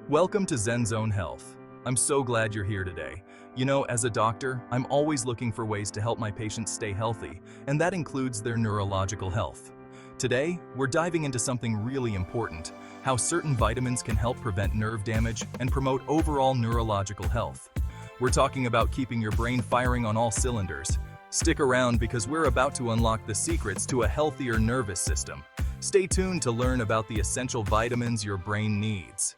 Welcome to Zen Zone Health. I'm so glad you're here today. You know, as a doctor, I'm always looking for ways to help my patients stay healthy, and that includes their neurological health. Today, we're diving into something really important, how certain vitamins can help prevent nerve damage and promote overall neurological health. We're talking about keeping your brain firing on all cylinders. Stick around because we're about to unlock the secrets to a healthier nervous system. Stay tuned to learn about the essential vitamins your brain needs.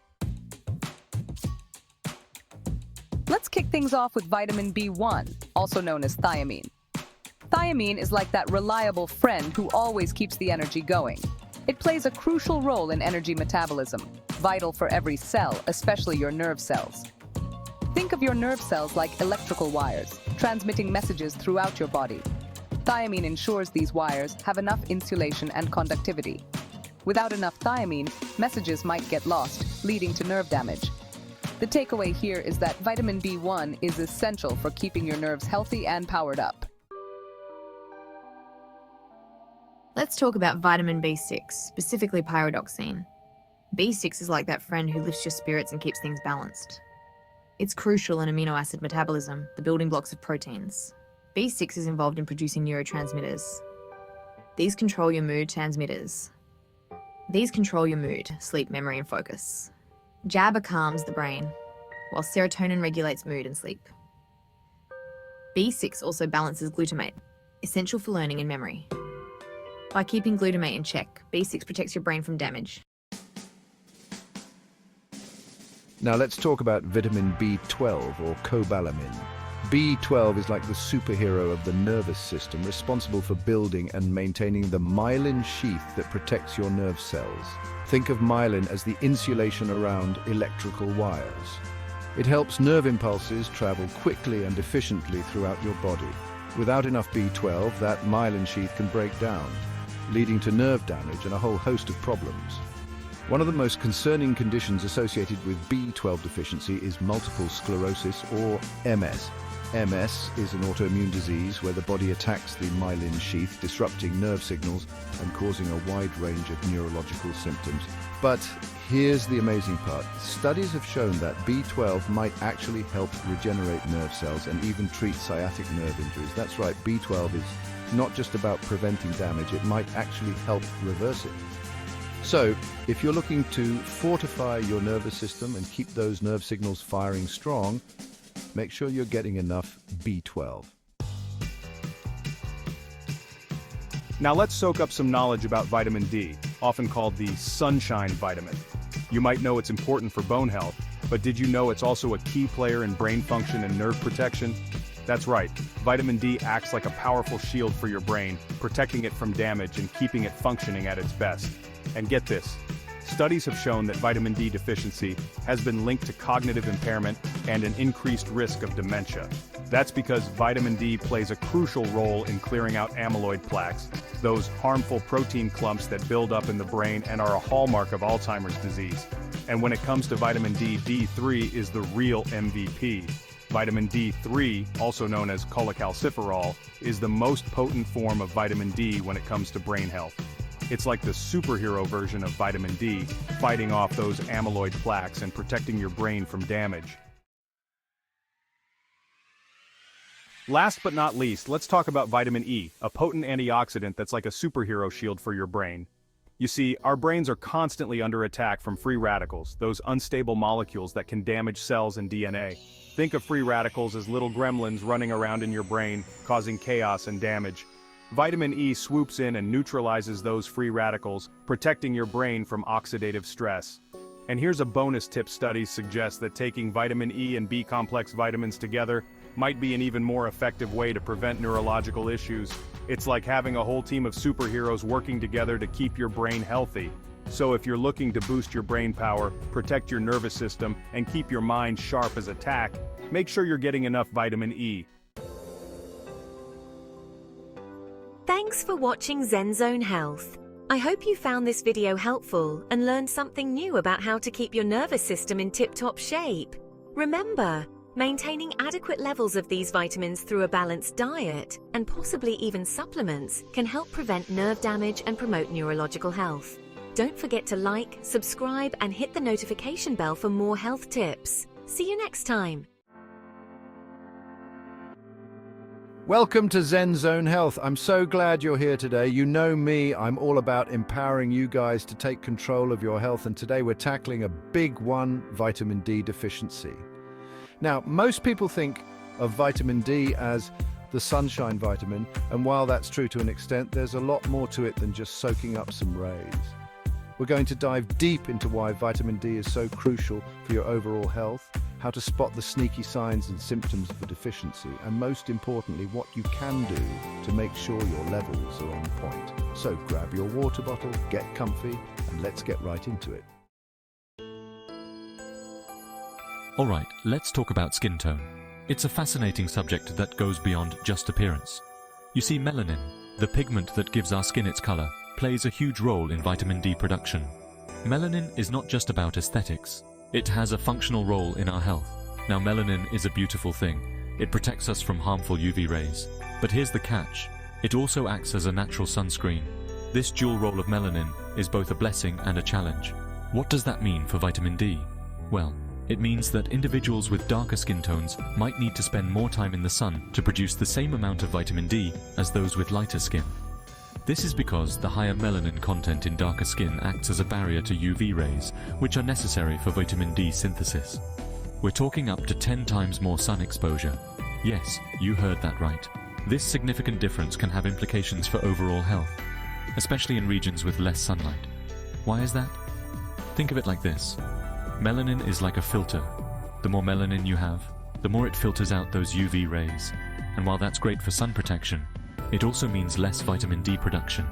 Let's kick things off with vitamin B1, also known as thiamine. Thiamine is like that reliable friend who always keeps the energy going. It plays a crucial role in energy metabolism, vital for every cell, especially your nerve cells. Think of your nerve cells like electrical wires, transmitting messages throughout your body. Thiamine ensures these wires have enough insulation and conductivity. Without enough thiamine, messages might get lost, leading to nerve damage. The takeaway here is that vitamin B1 is essential for keeping your nerves healthy and powered up. Let's talk about vitamin B6, specifically pyridoxine. B6 is like that friend who lifts your spirits and keeps things balanced. It's crucial in amino acid metabolism, the building blocks of proteins. B6 is involved in producing neurotransmitters. These control your mood, sleep, memory, and focus. GABA calms the brain, while serotonin regulates mood and sleep. B6 also balances glutamate, essential for learning and memory. By keeping glutamate in check, B6 protects your brain from damage. Now let's talk about vitamin B12 or cobalamin. B12 is like the superhero of the nervous system, responsible for building and maintaining the myelin sheath that protects your nerve cells. Think of myelin as the insulation around electrical wires. It helps nerve impulses travel quickly and efficiently throughout your body. Without enough B12, that myelin sheath can break down, leading to nerve damage and a whole host of problems. One of the most concerning conditions associated with B12 deficiency is multiple sclerosis, or MS. MS is an autoimmune disease where the body attacks the myelin sheath, disrupting nerve signals and causing a wide range of neurological symptoms. But here's the amazing part. Studies have shown that B12 might actually help regenerate nerve cells and even treat sciatic nerve injuries. That's right, B12 is not just about preventing damage, it might actually help reverse it. So, if you're looking to fortify your nervous system and keep those nerve signals firing strong, make sure you're getting enough B12. Now let's soak up some knowledge about vitamin D, often called the sunshine vitamin. You might know it's important for bone health, but did you know it's also a key player in brain function and nerve protection? That's right, vitamin D acts like a powerful shield for your brain, protecting it from damage and keeping it functioning at its best. And get this, studies have shown that vitamin D deficiency has been linked to cognitive impairment and an increased risk of dementia. That's because vitamin D plays a crucial role in clearing out amyloid plaques, those harmful protein clumps that build up in the brain and are a hallmark of Alzheimer's disease. And when it comes to vitamin D, D3 is the real MVP. Vitamin D3, also known as cholecalciferol, is the most potent form of vitamin D when it comes to brain health. It's like the superhero version of vitamin D, fighting off those amyloid plaques and protecting your brain from damage. Last but not least, let's talk about vitamin E, a potent antioxidant that's like a superhero shield for your brain. You see, our brains are constantly under attack from free radicals, those unstable molecules that can damage cells and DNA. Think of free radicals as little gremlins running around in your brain, causing chaos and damage. Vitamin E swoops in and neutralizes those free radicals, protecting your brain from oxidative stress. And here's a bonus tip: studies suggest that taking vitamin E and B-complex vitamins together might be an even more effective way to prevent neurological issues. It's like having a whole team of superheroes working together to keep your brain healthy. So if you're looking to boost your brain power, protect your nervous system, and keep your mind sharp as a tack, make sure you're getting enough vitamin E. Thanks for watching Zen Zone Health. I hope you found this video helpful and learned something new about how to keep your nervous system in tip-top shape. Remember, maintaining adequate levels of these vitamins through a balanced diet, and possibly even supplements, can help prevent nerve damage and promote neurological health. Don't forget to like, subscribe, and hit the notification bell for more health tips. See you next time. Welcome to Zen Zone Health. I'm so glad you're here today. You know me, I'm all about empowering you guys to take control of your health, and today we're tackling a big one, vitamin D deficiency. Now, most people think of vitamin D as the sunshine vitamin, and while that's true to an extent, there's a lot more to it than just soaking up some rays. We're going to dive deep into why vitamin D is so crucial for your overall health, how to spot the sneaky signs and symptoms of a deficiency, and most importantly, what you can do to make sure your levels are on point. So grab your water bottle, get comfy, and let's get right into it. Alright, let's talk about skin tone. It's a fascinating subject that goes beyond just appearance. You see, melanin, the pigment that gives our skin its color, plays a huge role in vitamin D production. Melanin is not just about aesthetics. It has a functional role in our health. Now, melanin is a beautiful thing. It protects us from harmful UV rays. But here's the catch. It also acts as a natural sunscreen. This dual role of melanin is both a blessing and a challenge. What does that mean for vitamin D? Well, it means that individuals with darker skin tones might need to spend more time in the sun to produce the same amount of vitamin D as those with lighter skin. This is because the higher melanin content in darker skin acts as a barrier to UV rays, which are necessary for vitamin D synthesis. We're talking up to 10 times more sun exposure. Yes, you heard that right. This significant difference can have implications for overall health, especially in regions with less sunlight. Why is that? Think of it like this. Melanin is like a filter. The more melanin you have, the more it filters out those UV rays. And while that's great for sun protection, it also means less vitamin D production.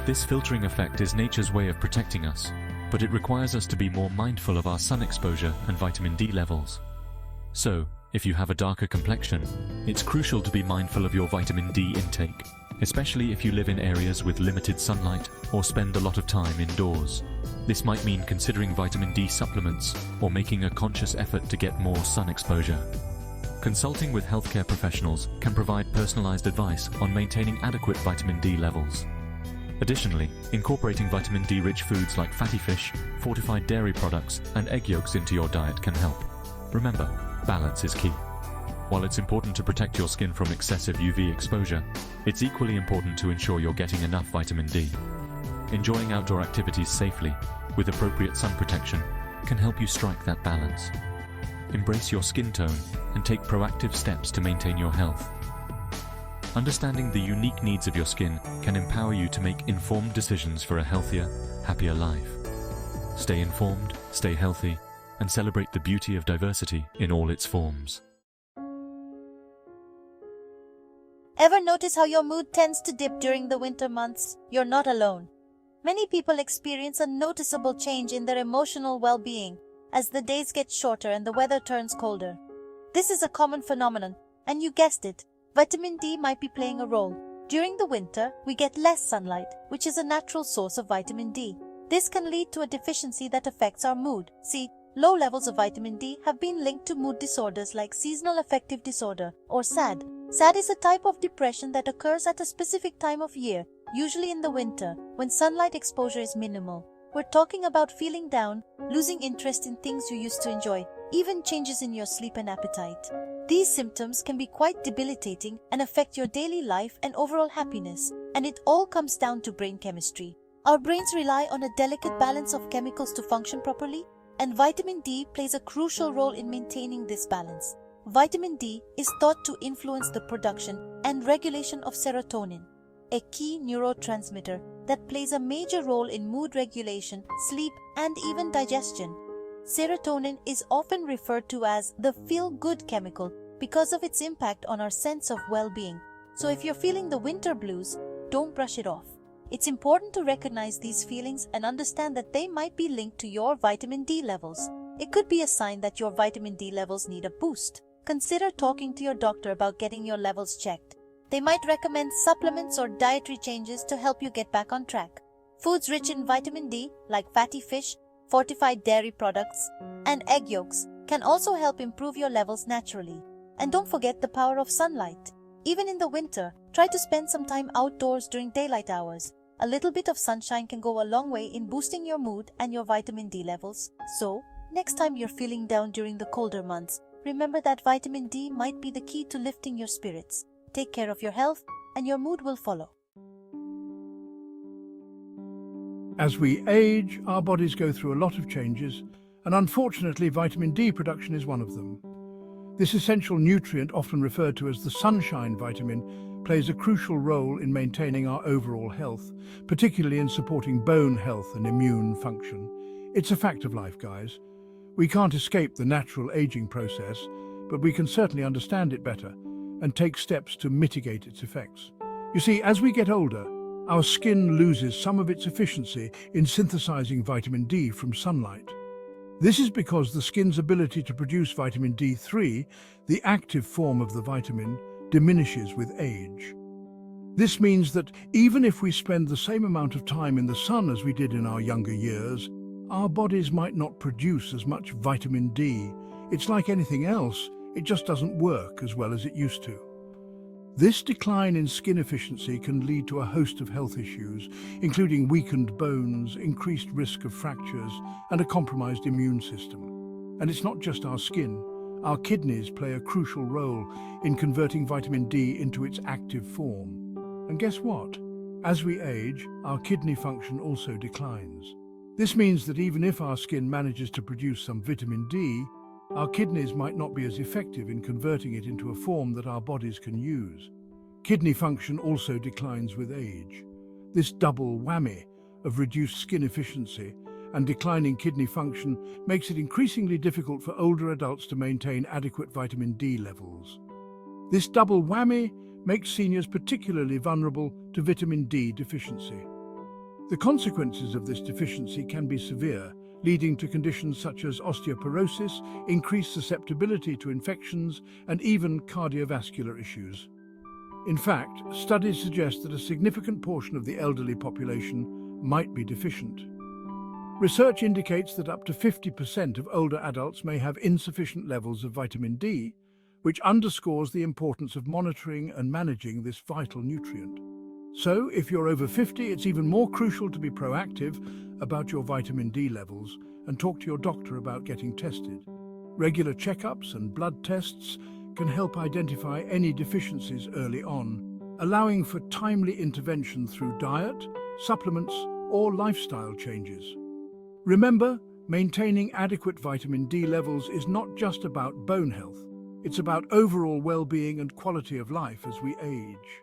This filtering effect is nature's way of protecting us, but it requires us to be more mindful of our sun exposure and vitamin D levels. So, if you have a darker complexion, it's crucial to be mindful of your vitamin D intake, especially if you live in areas with limited sunlight or spend a lot of time indoors. This might mean considering vitamin D supplements or making a conscious effort to get more sun exposure. Consulting with healthcare professionals can provide personalized advice on maintaining adequate vitamin D levels. Additionally, incorporating vitamin D-rich foods like fatty fish, fortified dairy products, and egg yolks into your diet can help. Remember, balance is key. While it's important to protect your skin from excessive UV exposure, it's equally important to ensure you're getting enough vitamin D. Enjoying outdoor activities safely, with appropriate sun protection, can help you strike that balance. Embrace your skin tone and take proactive steps to maintain your health. Understanding the unique needs of your skin can empower you to make informed decisions for a healthier, happier life. Stay informed, stay healthy, and celebrate the beauty of diversity in all its forms. Ever notice how your mood tends to dip during the winter months? You're not alone. Many people experience a noticeable change in their emotional well-being as the days get shorter and the weather turns colder. This is a common phenomenon, and you guessed it, vitamin D might be playing a role. During the winter, we get less sunlight, which is a natural source of vitamin D. This can lead to a deficiency that affects our mood. See, low levels of vitamin D have been linked to mood disorders like seasonal affective disorder, or SAD. SAD is a type of depression that occurs at a specific time of year, usually in the winter, when sunlight exposure is minimal. We're talking about feeling down, losing interest in things you used to enjoy, even changes in your sleep and appetite. These symptoms can be quite debilitating and affect your daily life and overall happiness, and it all comes down to brain chemistry. Our brains rely on a delicate balance of chemicals to function properly, and vitamin D plays a crucial role in maintaining this balance. Vitamin D is thought to influence the production and regulation of serotonin, a key neurotransmitter that plays a major role in mood regulation, sleep, and even digestion. Serotonin is often referred to as the feel-good chemical because of its impact on our sense of well-being. So if you're feeling the winter blues, don't brush it off. It's important to recognize these feelings and understand that they might be linked to your vitamin D levels. It could be a sign that your vitamin D levels need a boost. Consider talking to your doctor about getting your levels checked. They might recommend supplements or dietary changes to help you get back on track. Foods rich in vitamin D, like fatty fish, fortified dairy products, and egg yolks, can also help improve your levels naturally. And don't forget the power of sunlight. Even in the winter, try to spend some time outdoors during daylight hours. A little bit of sunshine can go a long way in boosting your mood and your vitamin D levels. So, next time you're feeling down during the colder months, remember that vitamin D might be the key to lifting your spirits. Take care of your health, and your mood will follow. As we age, our bodies go through a lot of changes, and unfortunately, vitamin D production is one of them. This essential nutrient, often referred to as the sunshine vitamin, plays a crucial role in maintaining our overall health, particularly in supporting bone health and immune function. It's a fact of life, guys. We can't escape the natural aging process, but we can certainly understand it better and take steps to mitigate its effects. You see, as we get older, our skin loses some of its efficiency in synthesizing vitamin D from sunlight. This is because the skin's ability to produce vitamin D3, the active form of the vitamin, diminishes with age. This means that even if we spend the same amount of time in the sun as we did in our younger years, our bodies might not produce as much vitamin D. It's like anything else, it just doesn't work as well as it used to. This decline in skin efficiency can lead to a host of health issues, including weakened bones, increased risk of fractures, and a compromised immune system. And it's not just our skin. Our kidneys play a crucial role in converting vitamin D into its active form. And guess what? As we age, our kidney function also declines. This means that even if our skin manages to produce some vitamin D, our kidneys might not be as effective in converting it into a form that our bodies can use. Kidney function also declines with age. This double whammy of reduced skin efficiency and declining kidney function makes it increasingly difficult for older adults to maintain adequate vitamin D levels. This double whammy makes seniors particularly vulnerable to vitamin D deficiency. The consequences of this deficiency can be severe, leading to conditions such as osteoporosis, increased susceptibility to infections, and even cardiovascular issues. In fact, studies suggest that a significant portion of the elderly population might be deficient. Research indicates that up to 50% of older adults may have insufficient levels of vitamin D, which underscores the importance of monitoring and managing this vital nutrient. So, if you're over 50, it's even more crucial to be proactive about your vitamin D levels and talk to your doctor about getting tested. Regular checkups and blood tests can help identify any deficiencies early on, allowing for timely intervention through diet, supplements, or lifestyle changes. Remember, maintaining adequate vitamin D levels is not just about bone health. It's about overall well-being and quality of life as we age.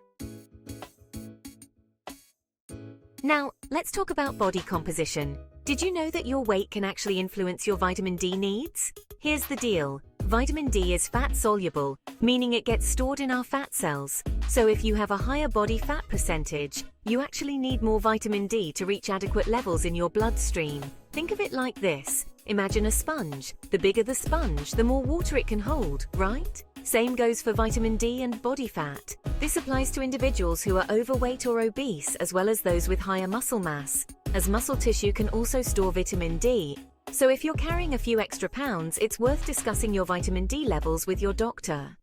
Now, let's talk about body composition. Did you know that your weight can actually influence your vitamin D needs? Here's the deal. Vitamin D is fat-soluble, meaning it gets stored in our fat cells. So if you have a higher body fat percentage, you actually need more vitamin D to reach adequate levels in your bloodstream. Think of it like this. Imagine a sponge. The bigger the sponge, the more water it can hold, right? Same goes for vitamin D and body fat. This applies to individuals who are overweight or obese, as well as those with higher muscle mass, as muscle tissue can also store vitamin D. So if you're carrying a few extra pounds, it's worth discussing your vitamin D levels with your doctor.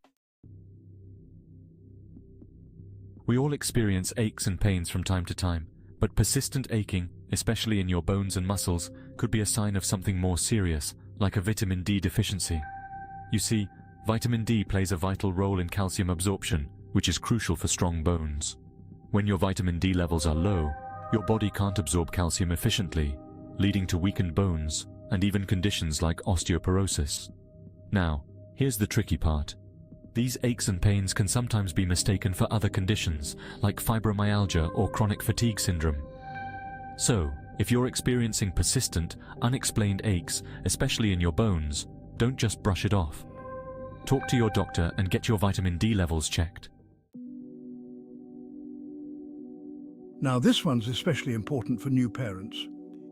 We all experience aches and pains from time to time, but persistent aching, especially in your bones and muscles, could be a sign of something more serious, like a vitamin D deficiency. You see, vitamin D plays a vital role in calcium absorption, which is crucial for strong bones. When your vitamin D levels are low, your body can't absorb calcium efficiently, leading to weakened bones and even conditions like osteoporosis. Now, here's the tricky part. These aches and pains can sometimes be mistaken for other conditions like fibromyalgia or chronic fatigue syndrome. So, if you're experiencing persistent, unexplained aches, especially in your bones, don't just brush it off. Talk to your doctor and get your vitamin D levels checked. Now this one's especially important for new parents.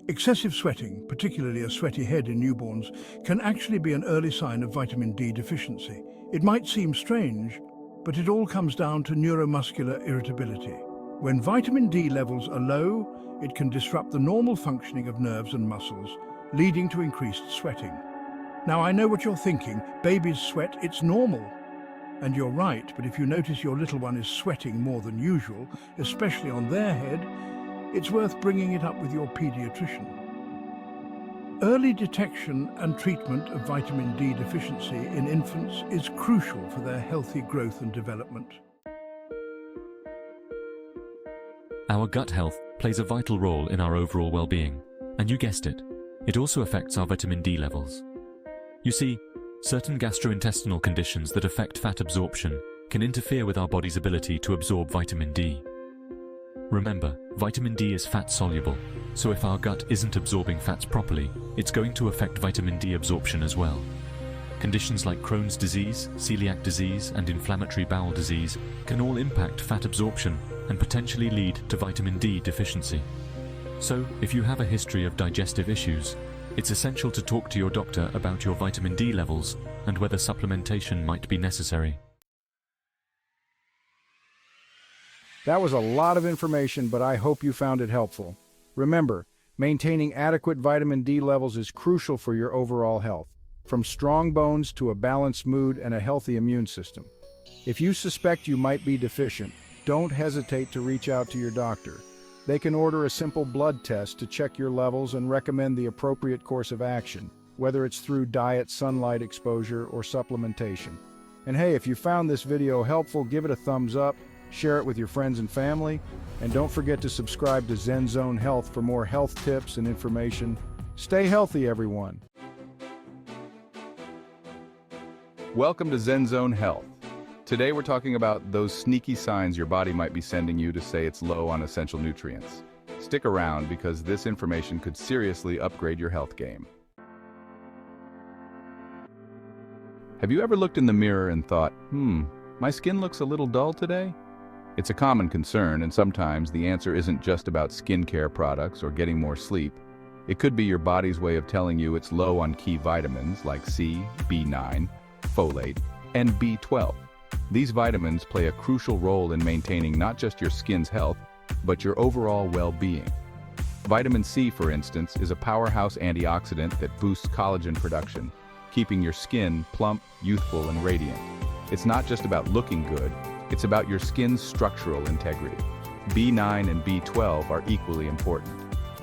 Excessive sweating, particularly a sweaty head in newborns, can actually be an early sign of vitamin D deficiency. It might seem strange, but it all comes down to neuromuscular irritability. When vitamin D levels are low, it can disrupt the normal functioning of nerves and muscles, leading to increased sweating. Now I know what you're thinking, babies sweat, it's normal. And you're right, but if you notice your little one is sweating more than usual, especially on their head, it's worth bringing it up with your pediatrician. Early detection and treatment of vitamin D deficiency in infants is crucial for their healthy growth and development. Our gut health plays a vital role in our overall well-being, and you guessed it, it also affects our vitamin D levels. You see, certain gastrointestinal conditions that affect fat absorption can interfere with our body's ability to absorb vitamin D. Remember, vitamin D is fat-soluble, so if our gut isn't absorbing fats properly, it's going to affect vitamin D absorption as well. Conditions like Crohn's disease, celiac disease, and inflammatory bowel disease can all impact fat absorption and potentially lead to vitamin D deficiency. So, if you have a history of digestive issues, it's essential to talk to your doctor about your vitamin D levels and whether supplementation might be necessary. That was a lot of information, but I hope you found it helpful. Remember, maintaining adequate vitamin D levels is crucial for your overall health, from strong bones to a balanced mood and a healthy immune system. If you suspect you might be deficient, don't hesitate to reach out to your doctor. They can order a simple blood test to check your levels and recommend the appropriate course of action, whether it's through diet, sunlight exposure, or supplementation. And hey, if you found this video helpful, give it a thumbs up, share it with your friends and family, and don't forget to subscribe to Zen Zone Health for more health tips and information. Stay healthy, everyone. Welcome to Zen Zone Health. Today we're talking about those sneaky signs your body might be sending you to say it's low on essential nutrients. Stick around because this information could seriously upgrade your health game. Have you ever looked in the mirror and thought, my skin looks a little dull today? It's a common concern, and sometimes the answer isn't just about skincare products or getting more sleep. It could be your body's way of telling you it's low on key vitamins like C, B9, folate, and B12. These vitamins play a crucial role in maintaining not just your skin's health, but your overall well-being. Vitamin C, for instance, is a powerhouse antioxidant that boosts collagen production, keeping your skin plump, youthful, and radiant. It's not just about looking good, it's about your skin's structural integrity. B9 and B12 are equally important.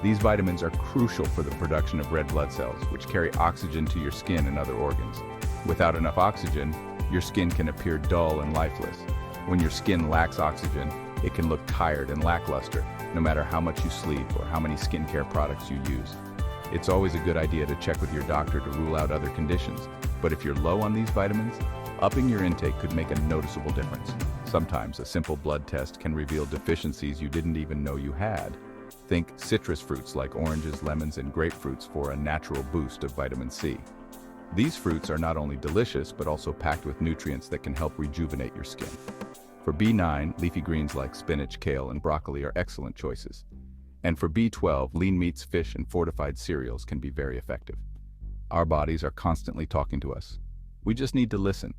These vitamins are crucial for the production of red blood cells, which carry oxygen to your skin and other organs. Without enough oxygen, your skin can appear dull and lifeless. When your skin lacks oxygen, it can look tired and lackluster, no matter how much you sleep or how many skincare products you use. It's always a good idea to check with your doctor to rule out other conditions, but if you're low on these vitamins, upping your intake could make a noticeable difference. Sometimes a simple blood test can reveal deficiencies you didn't even know you had. Think citrus fruits like oranges, lemons, and grapefruits for a natural boost of vitamin C. These fruits are not only delicious, but also packed with nutrients that can help rejuvenate your skin. For B9, leafy greens like spinach, kale, and broccoli are excellent choices. And for B12, lean meats, fish, and fortified cereals can be very effective. Our bodies are constantly talking to us. We just need to listen.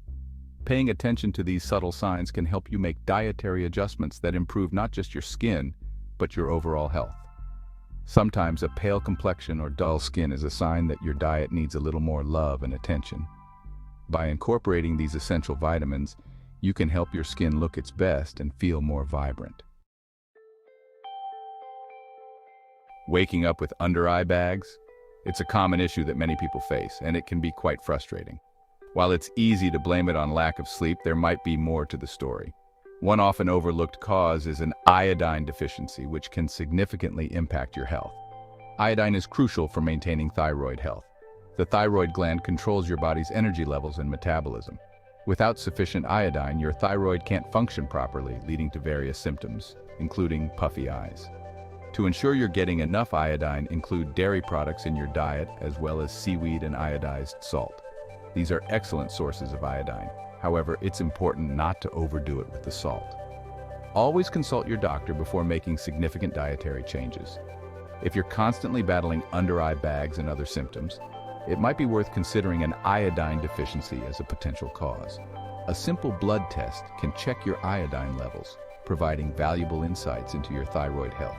Paying attention to these subtle signs can help you make dietary adjustments that improve not just your skin, but your overall health. Sometimes a pale complexion or dull skin is a sign that your diet needs a little more love and attention. By incorporating these essential vitamins, you can help your skin look its best and feel more vibrant. Waking up with under-eye bags? It's a common issue that many people face, and it can be quite frustrating. While it's easy to blame it on lack of sleep, there might be more to the story. One often overlooked cause is an iodine deficiency, which can significantly impact your health. Iodine is crucial for maintaining thyroid health. The thyroid gland controls your body's energy levels and metabolism. Without sufficient iodine, your thyroid can't function properly, leading to various symptoms, including puffy eyes. To ensure you're getting enough iodine, include dairy products in your diet, as well as seaweed and iodized salt. These are excellent sources of iodine. However, it's important not to overdo it with the salt. Always consult your doctor before making significant dietary changes. If you're constantly battling under-eye bags and other symptoms, it might be worth considering an iodine deficiency as a potential cause. A simple blood test can check your iodine levels, providing valuable insights into your thyroid health.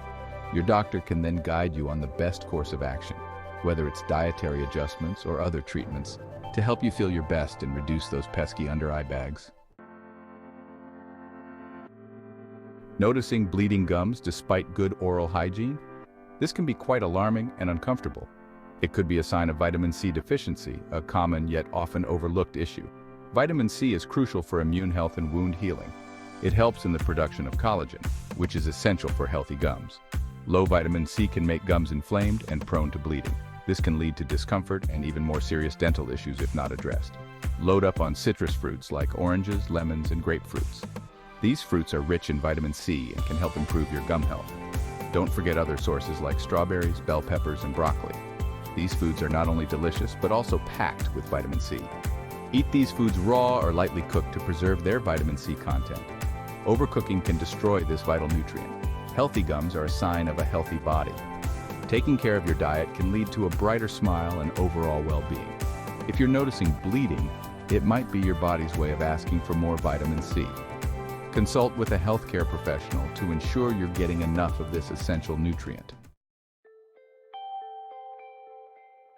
Your doctor can then guide you on the best course of action, whether it's dietary adjustments or other treatments, to help you feel your best and reduce those pesky under-eye bags. Noticing bleeding gums despite good oral hygiene? This can be quite alarming and uncomfortable. It could be a sign of vitamin C deficiency, a common yet often overlooked issue. Vitamin C is crucial for immune health and wound healing. It helps in the production of collagen, which is essential for healthy gums. Low vitamin C can make gums inflamed and prone to bleeding. This can lead to discomfort and even more serious dental issues if not addressed. Load up on citrus fruits like oranges, lemons, and grapefruits. These fruits are rich in vitamin C and can help improve your gum health. Don't forget other sources like strawberries, bell peppers, and broccoli. These foods are not only delicious, but also packed with vitamin C. Eat these foods raw or lightly cooked to preserve their vitamin C content. Overcooking can destroy this vital nutrient. Healthy gums are a sign of a healthy body. Taking care of your diet can lead to a brighter smile and overall well-being. If you're noticing bleeding, it might be your body's way of asking for more vitamin C. Consult with a healthcare professional to ensure you're getting enough of this essential nutrient.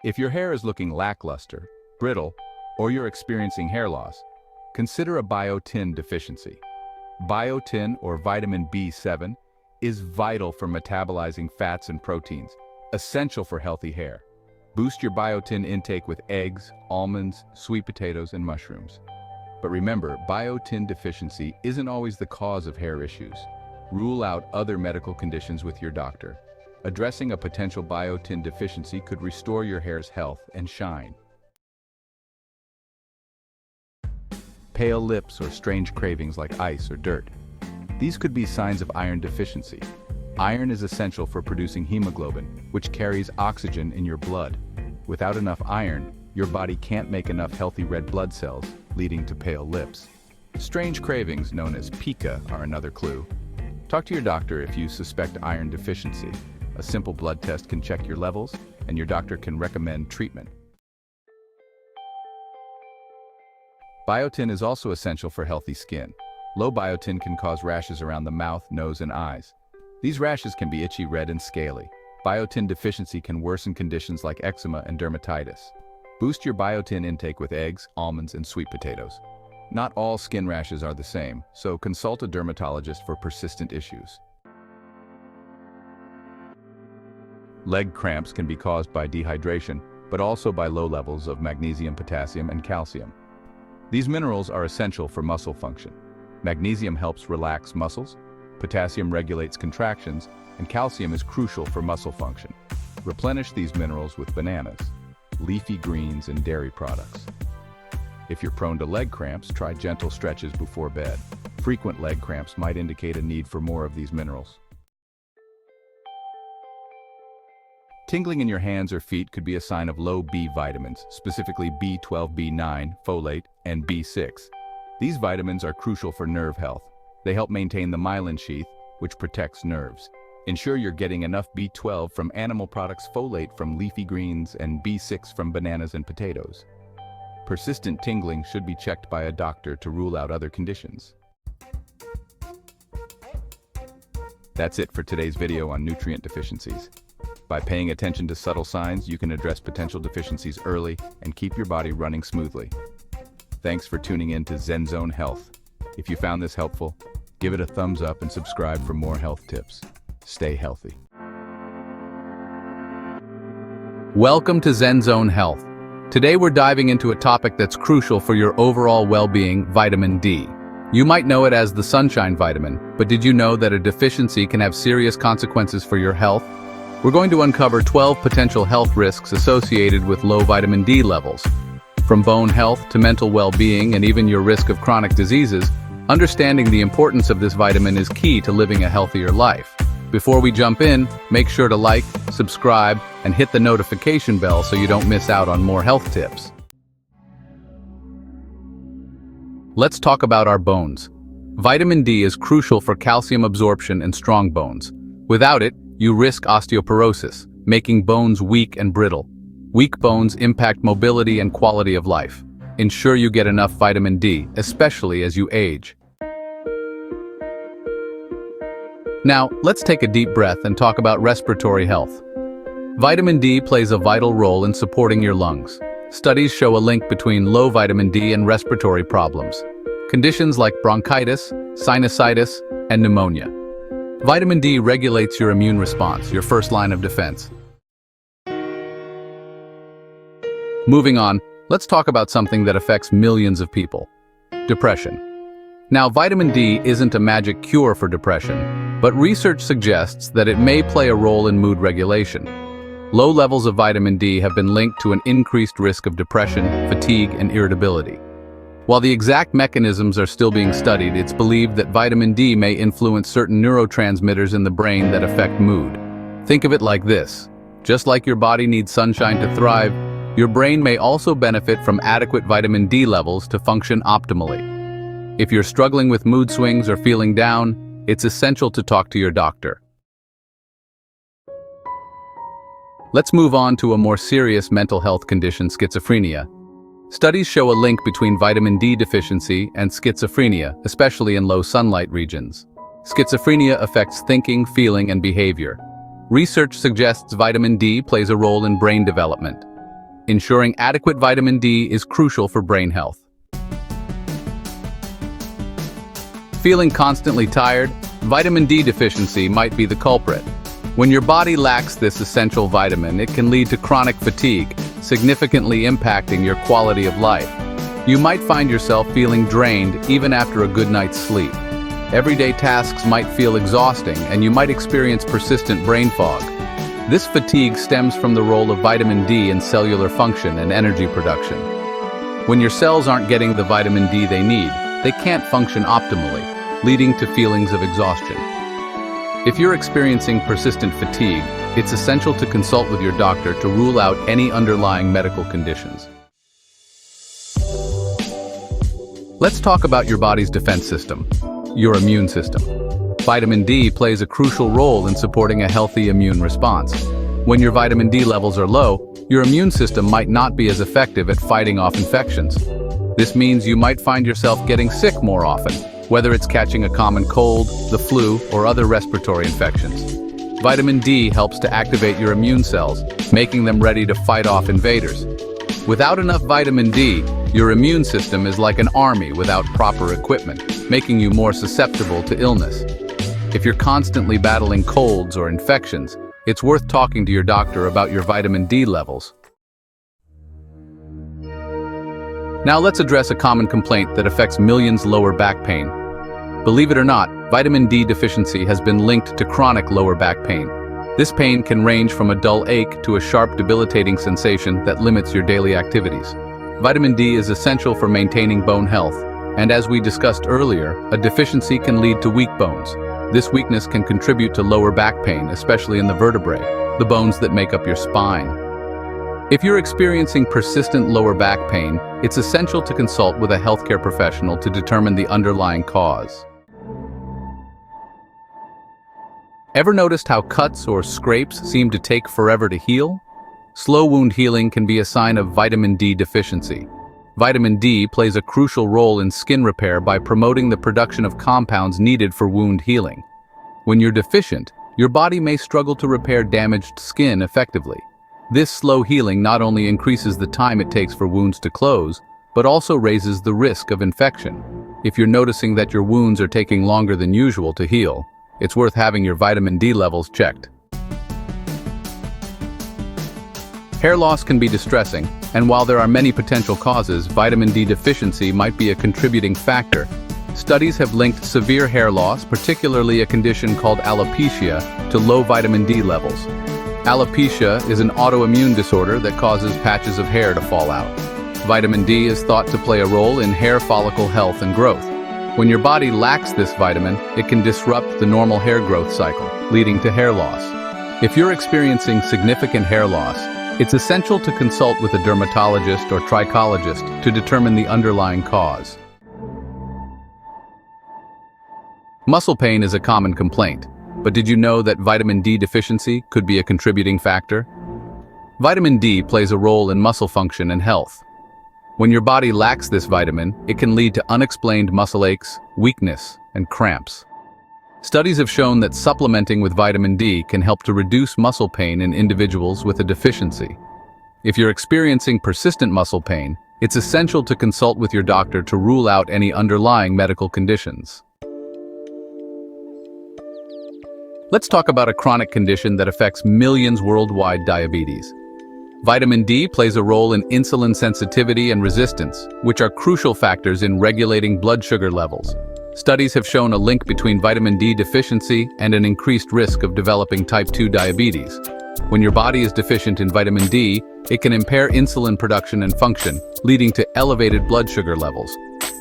If your hair is looking lackluster, brittle, or you're experiencing hair loss, consider a biotin deficiency. Biotin, or vitamin B7, is vital for metabolizing fats and proteins, essential for healthy hair. Boost your biotin intake with eggs, almonds, sweet potatoes, and mushrooms. But remember, biotin deficiency isn't always the cause of hair issues. Rule out other medical conditions with your doctor. Addressing a potential biotin deficiency could restore your hair's health and shine. Pale lips or strange cravings like ice or dirt. These could be signs of iron deficiency. Iron is essential for producing hemoglobin, which carries oxygen in your blood. Without enough iron, your body can't make enough healthy red blood cells, leading to pale lips. Strange cravings, known as pica, are another clue. Talk to your doctor if you suspect iron deficiency. A simple blood test can check your levels, and your doctor can recommend treatment. Biotin is also essential for healthy skin. Low biotin can cause rashes around the mouth, nose, and eyes. These rashes can be itchy, red, and scaly. Biotin deficiency can worsen conditions like eczema and dermatitis. Boost your biotin intake with eggs, almonds, and sweet potatoes. Not all skin rashes are the same, so consult a dermatologist for persistent issues. Leg cramps can be caused by dehydration, but also by low levels of magnesium, potassium, and calcium. These minerals are essential for muscle function. Magnesium helps relax muscles, potassium regulates contractions, and calcium is crucial for muscle function. Replenish these minerals with bananas, leafy greens, and dairy products. If you're prone to leg cramps, try gentle stretches before bed. Frequent leg cramps might indicate a need for more of these minerals. Tingling in your hands or feet could be a sign of low B vitamins, specifically B12, B9, folate, and B6. These vitamins are crucial for nerve health. They help maintain the myelin sheath, which protects nerves. Ensure you're getting enough B12 from animal products, folate from leafy greens, and B6 from bananas and potatoes. Persistent tingling should be checked by a doctor to rule out other conditions. That's it for today's video on nutrient deficiencies. By paying attention to subtle signs, you can address potential deficiencies early and keep your body running smoothly. Thanks for tuning in to ZenZone Health. If you found this helpful, give it a thumbs up and subscribe for more health tips. Stay healthy. Welcome to ZenZone Health. Today we're diving into a topic that's crucial for your overall well-being, vitamin D. You might know it as the sunshine vitamin, but did you know that a deficiency can have serious consequences for your health? We're going to uncover 12 potential health risks associated with low vitamin D levels. From bone health to mental well-being and even your risk of chronic diseases, understanding the importance of this vitamin is key to living a healthier life. Before we jump in, make sure to like, subscribe, and hit the notification bell so you don't miss out on more health tips. Let's talk about our bones. Vitamin D is crucial for calcium absorption and strong bones. Without it, you risk osteoporosis, making bones weak and brittle. Weak bones impact mobility and quality of life. Ensure you get enough vitamin D, especially as you age. Now, let's take a deep breath and talk about respiratory health. Vitamin D plays a vital role in supporting your lungs. Studies show a link between low vitamin D and respiratory problems. Conditions like bronchitis, sinusitis, and pneumonia. Vitamin D regulates your immune response, your first line of defense. Moving on, let's talk about something that affects millions of people: depression. Now, vitamin D isn't a magic cure for depression, but research suggests that it may play a role in mood regulation. Low levels of vitamin D have been linked to an increased risk of depression, fatigue, and irritability. While the exact mechanisms are still being studied, it's believed that vitamin D may influence certain neurotransmitters in the brain that affect mood. Think of it like this: just like your body needs sunshine to thrive, your brain may also benefit from adequate vitamin D levels to function optimally. If you're struggling with mood swings or feeling down, it's essential to talk to your doctor. Let's move on to a more serious mental health condition: schizophrenia. Studies show a link between vitamin D deficiency and schizophrenia, especially in low sunlight regions. Schizophrenia affects thinking, feeling, and behavior. Research suggests vitamin D plays a role in brain development. Ensuring adequate vitamin D is crucial for brain health. Feeling constantly tired? Vitamin D deficiency might be the culprit. When your body lacks this essential vitamin, it can lead to chronic fatigue, significantly impacting your quality of life. You might find yourself feeling drained even after a good night's sleep. Everyday tasks might feel exhausting, and you might experience persistent brain fog. This fatigue stems from the role of vitamin D in cellular function and energy production. When your cells aren't getting the vitamin D they need, they can't function optimally, leading to feelings of exhaustion. If you're experiencing persistent fatigue, it's essential to consult with your doctor to rule out any underlying medical conditions. Let's talk about your body's defense system, your immune system. Vitamin D plays a crucial role in supporting a healthy immune response. When your vitamin D levels are low, your immune system might not be as effective at fighting off infections. This means you might find yourself getting sick more often, whether it's catching a common cold, the flu, or other respiratory infections. Vitamin D helps to activate your immune cells, making them ready to fight off invaders. Without enough vitamin D, your immune system is like an army without proper equipment, making you more susceptible to illness. If you're constantly battling colds or infections, it's worth talking to your doctor about your vitamin D levels. Now let's address a common complaint that affects millions: lower back pain. Believe it or not, vitamin D deficiency has been linked to chronic lower back pain. This pain can range from a dull ache to a sharp, debilitating sensation that limits your daily activities. Vitamin D is essential for maintaining bone health, and as we discussed earlier, a deficiency can lead to weak bones. This weakness can contribute to lower back pain, especially in the vertebrae, the bones that make up your spine. If you're experiencing persistent lower back pain, it's essential to consult with a healthcare professional to determine the underlying cause. Ever noticed how cuts or scrapes seem to take forever to heal? Slow wound healing can be a sign of vitamin D deficiency. Vitamin D plays a crucial role in skin repair by promoting the production of compounds needed for wound healing. When you're deficient, your body may struggle to repair damaged skin effectively. This slow healing not only increases the time it takes for wounds to close, but also raises the risk of infection. If you're noticing that your wounds are taking longer than usual to heal, it's worth having your vitamin D levels checked. Hair loss can be distressing, and while there are many potential causes, vitamin D deficiency might be a contributing factor. Studies have linked severe hair loss, particularly a condition called alopecia, to low vitamin D levels. Alopecia is an autoimmune disorder that causes patches of hair to fall out. Vitamin D is thought to play a role in hair follicle health and growth. When your body lacks this vitamin, it can disrupt the normal hair growth cycle, leading to hair loss. If you're experiencing significant hair loss, it's essential to consult with a dermatologist or trichologist to determine the underlying cause. Muscle pain is a common complaint, but did you know that vitamin D deficiency could be a contributing factor? Vitamin D plays a role in muscle function and health. When your body lacks this vitamin, it can lead to unexplained muscle aches, weakness, and cramps. Studies have shown that supplementing with vitamin D can help to reduce muscle pain in individuals with a deficiency. If you're experiencing persistent muscle pain, it's essential to consult with your doctor to rule out any underlying medical conditions. let's talk about a chronic condition that affects millions worldwide: diabetes. Vitamin D plays a role in insulin sensitivity and resistance, which are crucial factors in regulating blood sugar levels. Studies have shown a link between vitamin D deficiency and an increased risk of developing type 2 diabetes. When your body is deficient in vitamin D, it can impair insulin production and function, leading to elevated blood sugar levels.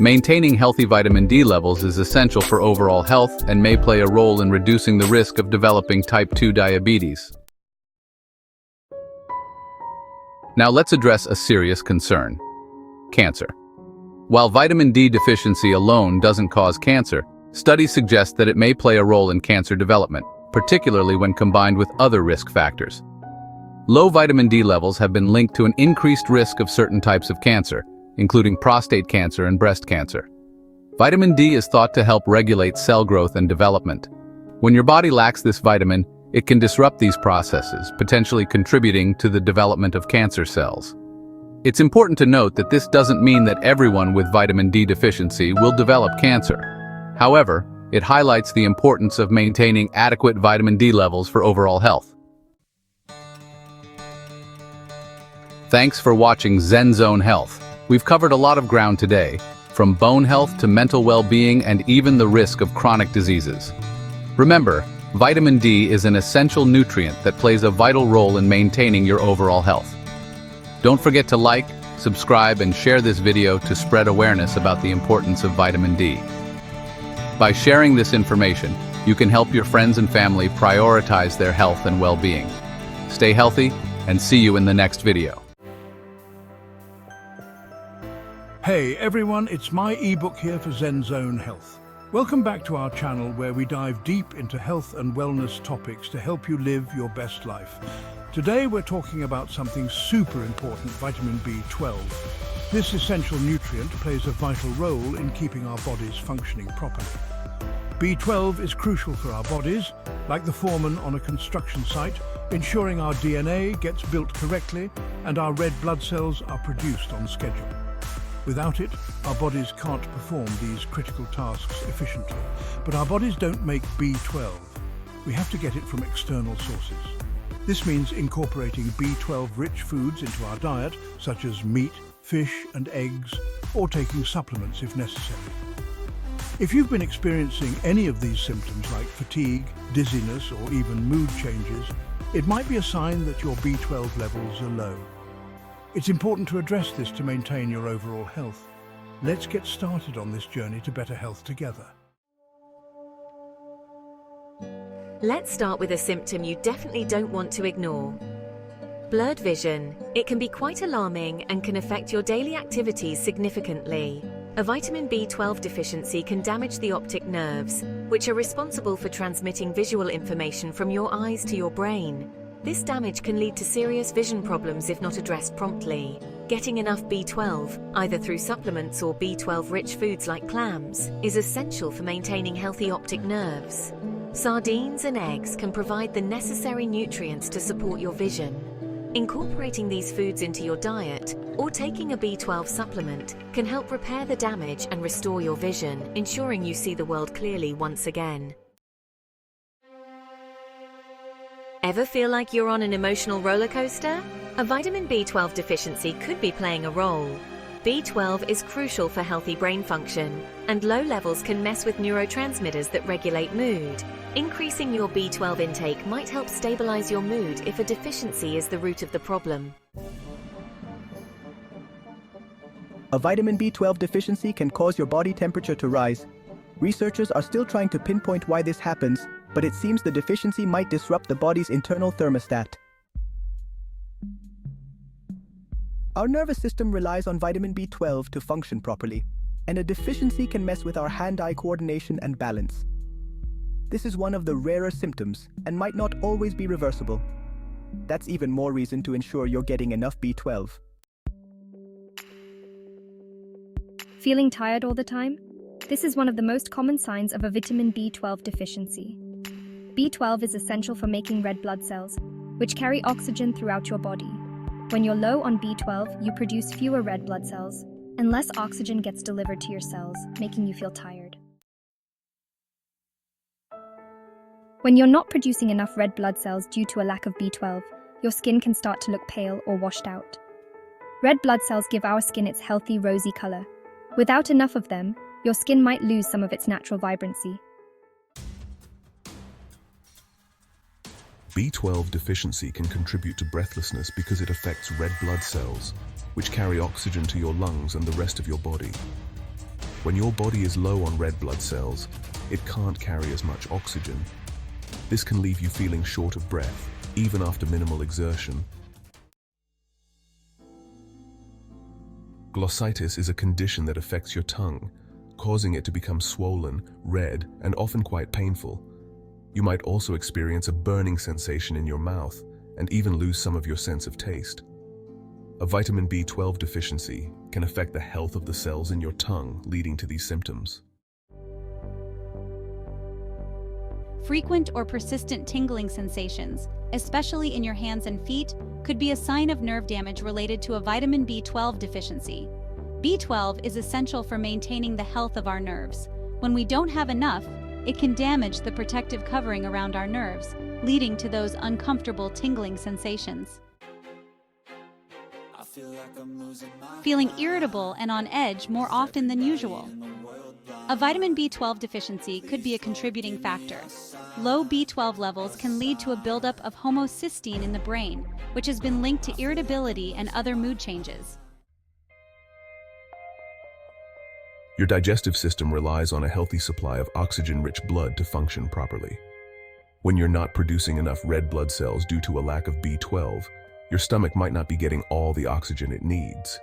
Maintaining healthy vitamin D levels is essential for overall health and may play a role in reducing the risk of developing type 2 diabetes. Now let's address a serious concern: cancer. While vitamin D deficiency alone doesn't cause cancer, studies suggest that it may play a role in cancer development, particularly when combined with other risk factors. Low vitamin D levels have been linked to an increased risk of certain types of cancer, including prostate cancer and breast cancer. Vitamin D is thought to help regulate cell growth and development. When your body lacks this vitamin, it can disrupt these processes, potentially contributing to the development of cancer cells. It's important to note that this doesn't mean that everyone with vitamin D deficiency will develop cancer. However, it highlights the importance of maintaining adequate vitamin D levels for overall health. Thanks for watching ZenZone Health. We've covered a lot of ground today, from bone health to mental well-being and even the risk of chronic diseases. Remember, vitamin D is an essential nutrient that plays a vital role in maintaining your overall health. Don't forget to like, subscribe, and share this video to spread awareness about the importance of vitamin D. By sharing this information, you can help your friends and family prioritize their health and well-being. Stay healthy, and see you in the next video. Hey everyone, it's my ebook here for ZenZone Health. Welcome back to our channel where we dive deep into health and wellness topics to help you live your best life. Today we're talking about something super important: vitamin B12. This essential nutrient plays a vital role in keeping our bodies functioning properly. B12 is crucial for our bodies, like the foreman on a construction site, ensuring our DNA gets built correctly and our red blood cells are produced on schedule. Without it, our bodies can't perform these critical tasks efficiently. But our bodies don't make B12. We have to get it from external sources. This means incorporating B12-rich foods into our diet, such as meat, fish, and eggs, or taking supplements if necessary. If you've been experiencing any of these symptoms like fatigue, dizziness, or even mood changes, it might be a sign that your B12 levels are low. It's important to address this to maintain your overall health. Let's get started on this journey to better health together. Let's start with a symptom you definitely don't want to ignore. Blurred vision. It can be quite alarming and can affect your daily activities significantly. A vitamin B12 deficiency can damage the optic nerves, which are responsible for transmitting visual information from your eyes to your brain. This damage can lead to serious vision problems if not addressed promptly. Getting enough B12, either through supplements or B12-rich foods like clams, is essential for maintaining healthy optic nerves. Sardines and eggs can provide the necessary nutrients to support your vision. Incorporating these foods into your diet or taking a B12 supplement can help repair the damage and restore your vision, ensuring you see the world clearly once again. Ever feel like you're on an emotional roller coaster? A vitamin B12 deficiency could be playing a role. B12 is crucial for healthy brain function, and low levels can mess with neurotransmitters that regulate mood. Increasing your B12 intake might help stabilize your mood if a deficiency is the root of the problem. A vitamin B12 deficiency can cause your body temperature to rise. Researchers are still trying to pinpoint why this happens, but it seems the deficiency might disrupt the body's internal thermostat. Our nervous system relies on vitamin B12 to function properly, and a deficiency can mess with our hand-eye coordination and balance. This is one of the rarer symptoms and might not always be reversible. That's even more reason to ensure you're getting enough B12. Feeling tired all the time? This is one of the most common signs of a vitamin B12 deficiency. B12 is essential for making red blood cells, which carry oxygen throughout your body. When you're low on B12, you produce fewer red blood cells, and less oxygen gets delivered to your cells, making you feel tired. When you're not producing enough red blood cells due to a lack of B12, your skin can start to look pale or washed out. Red blood cells give our skin its healthy rosy color. Without enough of them, your skin might lose some of its natural vibrancy. B12 deficiency can contribute to breathlessness because it affects red blood cells, which carry oxygen to your lungs and the rest of your body. When your body is low on red blood cells, it can't carry as much oxygen. This can leave you feeling short of breath, even after minimal exertion. Glossitis is a condition that affects your tongue, causing it to become swollen, red, and often quite painful. You might also experience a burning sensation in your mouth and even lose some of your sense of taste. A vitamin B12 deficiency can affect the health of the cells in your tongue, leading to these symptoms. Frequent or persistent tingling sensations, especially in your hands and feet, could be a sign of nerve damage related to a vitamin B12 deficiency. B12 is essential for maintaining the health of our nerves. When we don't have enough, it can damage the protective covering around our nerves, leading to those uncomfortable tingling sensations. Feeling irritable and on edge more often than usual. A vitamin B12 deficiency could be a contributing factor. Low B12 levels can lead to a buildup of homocysteine in the brain, which has been linked to irritability and other mood changes. Your digestive system relies on a healthy supply of oxygen-rich blood to function properly. When you're not producing enough red blood cells due to a lack of B12, your stomach might not be getting all the oxygen it needs.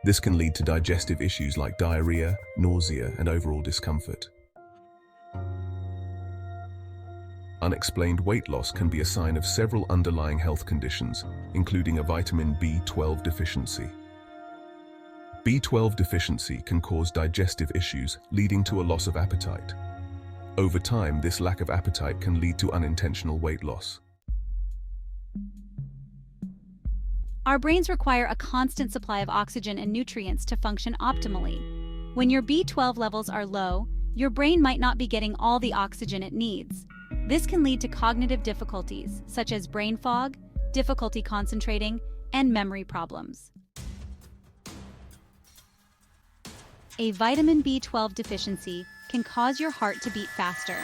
This can lead to digestive issues like diarrhea, nausea, and overall discomfort. Unexplained weight loss can be a sign of several underlying health conditions, including a vitamin B12 deficiency. B12 deficiency can cause digestive issues, leading to a loss of appetite. Over time, this lack of appetite can lead to unintentional weight loss. Our brains require a constant supply of oxygen and nutrients to function optimally. When your B12 levels are low, your brain might not be getting all the oxygen it needs. This can lead to cognitive difficulties, such as brain fog, difficulty concentrating, and memory problems. A vitamin B12 deficiency can cause your heart to beat faster.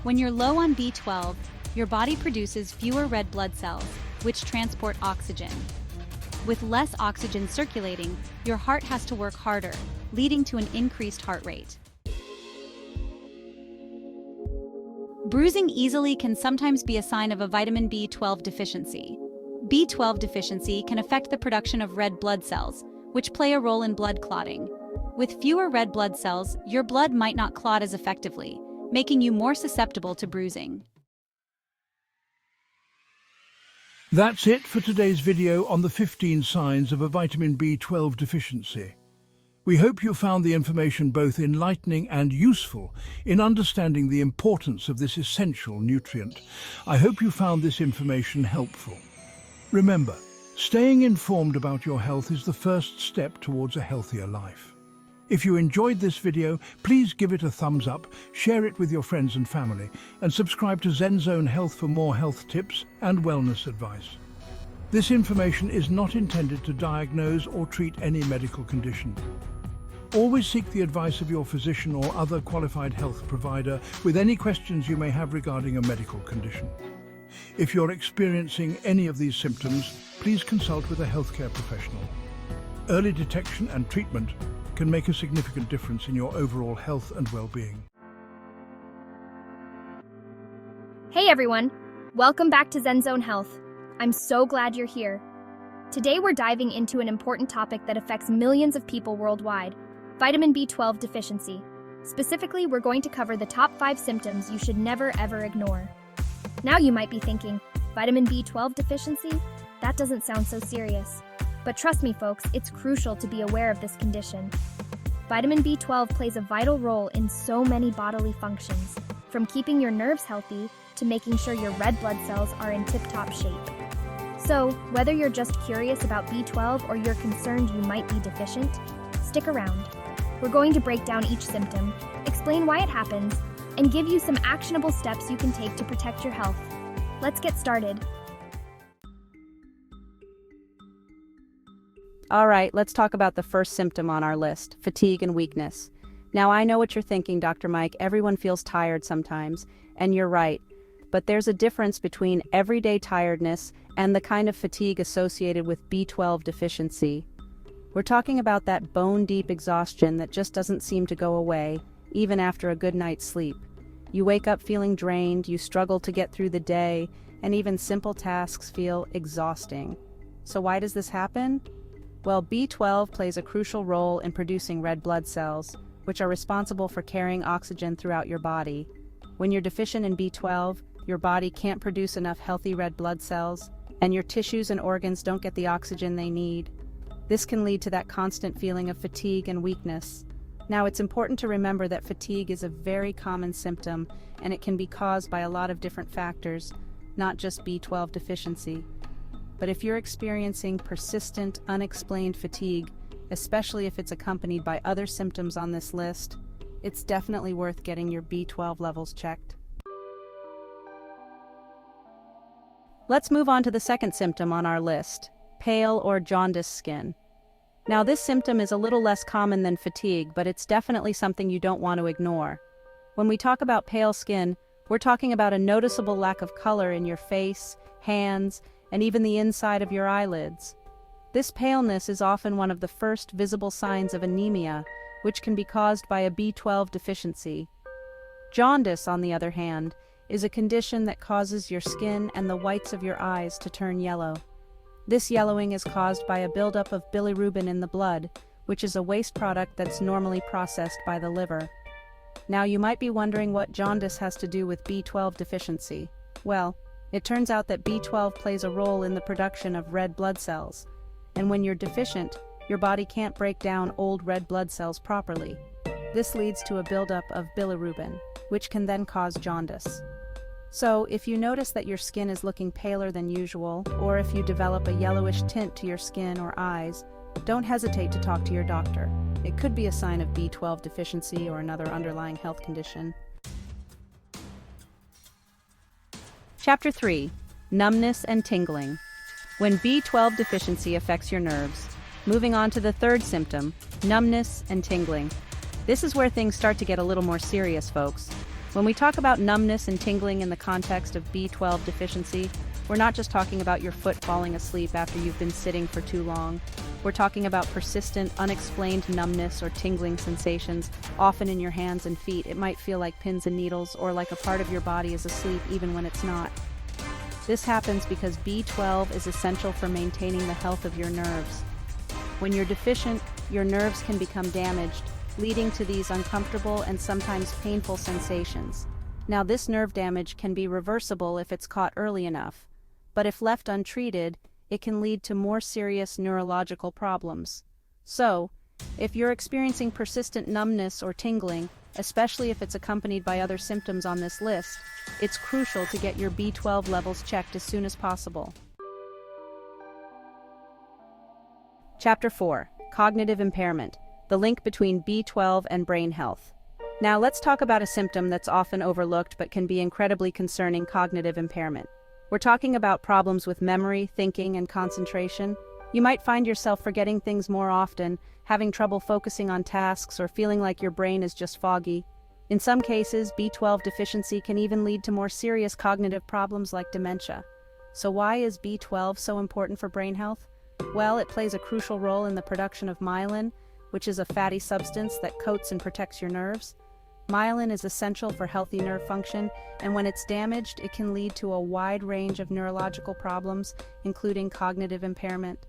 When you're low on B12, your body produces fewer red blood cells, which transport oxygen. With less oxygen circulating, your heart has to work harder, leading to an increased heart rate. Bruising easily can sometimes be a sign of a vitamin B12 deficiency. B12 deficiency can affect the production of red blood cells, which play a role in blood clotting. With fewer red blood cells, your blood might not clot as effectively, making you more susceptible to bruising. That's it for today's video on the 15 signs of a vitamin B12 deficiency. We hope you found the information both enlightening and useful in understanding the importance of this essential nutrient. I hope you found this information helpful. Remember, staying informed about your health is the first step towards a healthier life. If you enjoyed this video, please give it a thumbs up, share it with your friends and family, and subscribe to ZenZone Health for more health tips and wellness advice. This information is not intended to diagnose or treat any medical condition. Always seek the advice of your physician or other qualified health provider with any questions you may have regarding a medical condition. If you're experiencing any of these symptoms, please consult with a healthcare professional. Early detection and treatment can make a significant difference in your overall health and well-being. Hey everyone! Welcome back to ZenZone Health. I'm so glad you're here. Today we're diving into an important topic that affects millions of people worldwide, vitamin B12 deficiency. Specifically, we're going to cover the top 5 symptoms you should never ever ignore. Now you might be thinking, vitamin B12 deficiency? That doesn't sound so serious. But trust me folks, it's crucial to be aware of this condition. Vitamin B12 plays a vital role in so many bodily functions, from keeping your nerves healthy to making sure your red blood cells are in tip-top shape. So, whether you're just curious about B12 or you're concerned you might be deficient, stick around. We're going to break down each symptom, explain why it happens, and give you some actionable steps you can take to protect your health. Let's get started. All right, let's talk about the first symptom on our list, fatigue and weakness. Now, I know what you're thinking, Dr. Mike. Everyone feels tired sometimes, and you're right. But there's a difference between everyday tiredness and the kind of fatigue associated with B12 deficiency. We're talking about that bone-deep exhaustion that just doesn't seem to go away, even after a good night's sleep. You wake up feeling drained, you struggle to get through the day, and even simple tasks feel exhausting. So why does this happen? Well, B12 plays a crucial role in producing red blood cells, which are responsible for carrying oxygen throughout your body. When you're deficient in B12, your body can't produce enough healthy red blood cells, and your tissues and organs don't get the oxygen they need. This can lead to that constant feeling of fatigue and weakness. Now, it's important to remember that fatigue is a very common symptom, and it can be caused by a lot of different factors, not just B12 deficiency. But if you're experiencing persistent, unexplained fatigue, especially if it's accompanied by other symptoms on this list, it's definitely worth getting your B12 levels checked. Let's move on to the second symptom on our list, pale or jaundiced skin. Now, this symptom is a little less common than fatigue, but it's definitely something you don't want to ignore. When we talk about pale skin, we're talking about a noticeable lack of color in your face, hands, and even the inside of your eyelids. This paleness is often one of the first visible signs of anemia, which can be caused by a B12 deficiency. Jaundice, on the other hand, is a condition that causes your skin and the whites of your eyes to turn yellow. This yellowing is caused by a buildup of bilirubin in the blood, which is a waste product that's normally processed by the liver. Now, you might be wondering what jaundice has to do with B12 deficiency. Well, it turns out that B12 plays a role in the production of red blood cells, and when you're deficient, your body can't break down old red blood cells properly. This leads to a buildup of bilirubin, which can then cause jaundice. So, if you notice that your skin is looking paler than usual, or if you develop a yellowish tint to your skin or eyes, don't hesitate to talk to your doctor. It could be a sign of B12 deficiency or another underlying health condition. Chapter 3. Numbness and tingling. When B12 deficiency affects your nerves. Moving on to the third symptom, numbness and tingling. This is where things start to get a little more serious, folks. When we talk about numbness and tingling in the context of B12 deficiency, we're not just talking about your foot falling asleep after you've been sitting for too long. We're talking about persistent, unexplained numbness or tingling sensations, often in your hands and feet. It might feel like pins and needles or like a part of your body is asleep even when it's not. This happens because B12 is essential for maintaining the health of your nerves. When you're deficient, your nerves can become damaged, leading to these uncomfortable and sometimes painful sensations. Now, this nerve damage can be reversible if it's caught early enough, but if left untreated, it can lead to more serious neurological problems. So, if you're experiencing persistent numbness or tingling, especially if it's accompanied by other symptoms on this list, it's crucial to get your B12 levels checked as soon as possible. Chapter 4. Cognitive impairment. The link between B12 and brain health. Now, let's talk about a symptom that's often overlooked but can be incredibly concerning: cognitive impairment. We're talking about problems with memory, thinking, and concentration. You might find yourself forgetting things more often, having trouble focusing on tasks, or feeling like your brain is just foggy. In some cases, B12 deficiency can even lead to more serious cognitive problems like dementia. So why is B12 so important for brain health? Well, it plays a crucial role in the production of myelin, which is a fatty substance that coats and protects your nerves. Myelin is essential for healthy nerve function, and when it's damaged, it can lead to a wide range of neurological problems, including cognitive impairment.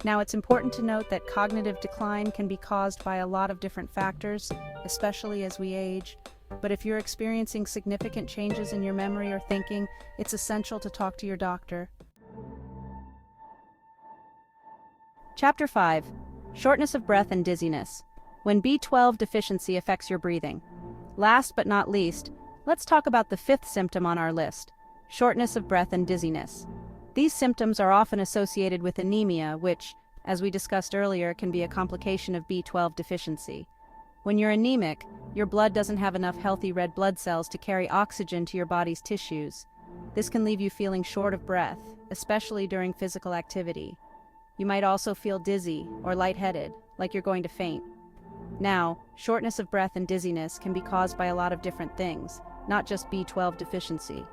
Now, it's important to note that cognitive decline can be caused by a lot of different factors, especially as we age. But if you're experiencing significant changes in your memory or thinking, it's essential to talk to your doctor. Chapter 5. Shortness of breath and dizziness. When B12 deficiency affects your breathing. Last but not least, let's talk about the fifth symptom on our list: shortness of breath and dizziness. These symptoms are often associated with anemia, which, as we discussed earlier, can be a complication of B12 deficiency. When you're anemic, your blood doesn't have enough healthy red blood cells to carry oxygen to your body's tissues. This can leave you feeling short of breath, especially during physical activity. You might also feel dizzy or lightheaded, like you're going to faint. Now, shortness of breath and dizziness can be caused by a lot of different things, not just B12 deficiency.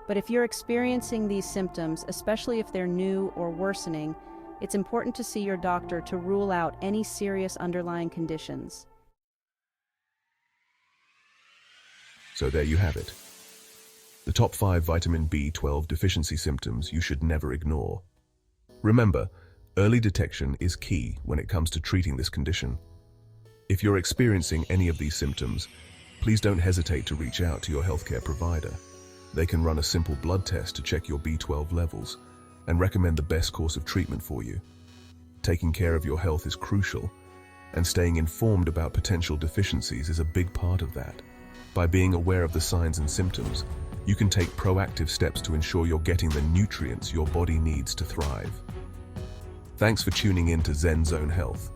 But if you're experiencing these symptoms, especially if they're new or worsening, it's important to see your doctor to rule out any serious underlying conditions. So there you have it. The top 5 vitamin B12 deficiency symptoms you should never ignore. Remember, early detection is key when it comes to treating this condition. If you're experiencing any of these symptoms, please don't hesitate to reach out to your healthcare provider. They can run a simple blood test to check your B12 levels and recommend the best course of treatment for you. Taking care of your health is crucial, and staying informed about potential deficiencies is a big part of that. By being aware of the signs and symptoms, you can take proactive steps to ensure you're getting the nutrients your body needs to thrive. Thanks for tuning in to Zen Zone Health.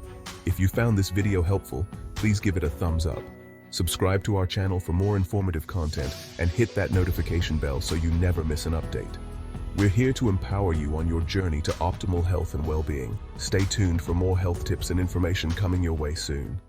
If you found this video helpful, please give it a thumbs up. Subscribe to our channel for more informative content and hit that notification bell so you never miss an update. We're here to empower you on your journey to optimal health and well-being. Stay tuned for more health tips and information coming your way soon.